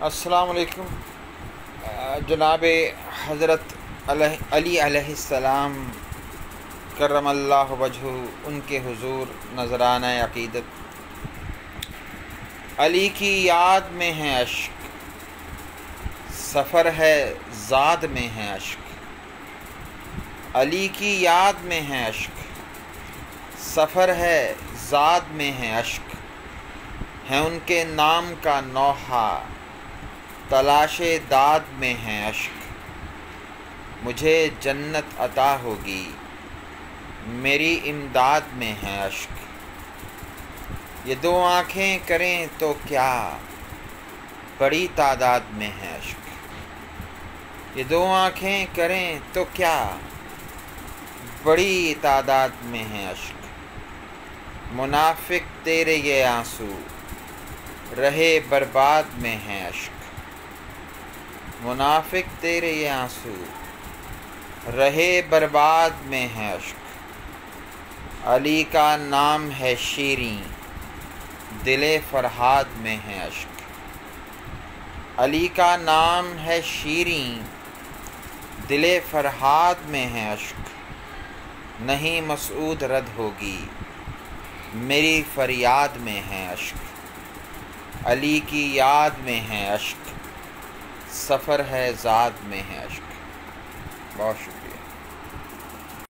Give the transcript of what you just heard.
السلام علیکم۔ جناب حضرت علی علیہ السلام کرم اللہ وجہہ، ان کے حضور نذرانہ عقیدت۔ علی کی یاد میں ہے اشک، سفر ہے زاد میں ہے اشک۔ علی کی یاد میں ہے اشک، سفر ہے زاد میں ہے اشک۔ ہے ان کے نام کا نوحہ، تلاش داد میں ہے اشک۔ مجھے جنت عطا ہوگی، میری امداد میں ہے اشک۔ یہ دو آنکھیں کریں تو کیا، بڑی تعداد میں ہے اشک۔ یہ دو آنکھیں کریں تو کیا، بڑی تعداد میں ہے اشک۔ منافق تیرے یہ آنسو، رہے برباد میں ہے اشک۔ منافق تیرے یہ آنسو، رہے برباد میں ہے اشک۔ علی کا نام ہے شیریں، دل فرہاد میں ہے اشک۔ علی کا نام ہے شیریں، دل فرہاد میں ہے اشک۔ نہیں مسعود رد ہوگی، میری فریاد میں ہے اشک۔ علی کی یاد میں ہے اشک، سفر ہے زاد میں ہے اشک۔ بہت شکریہ۔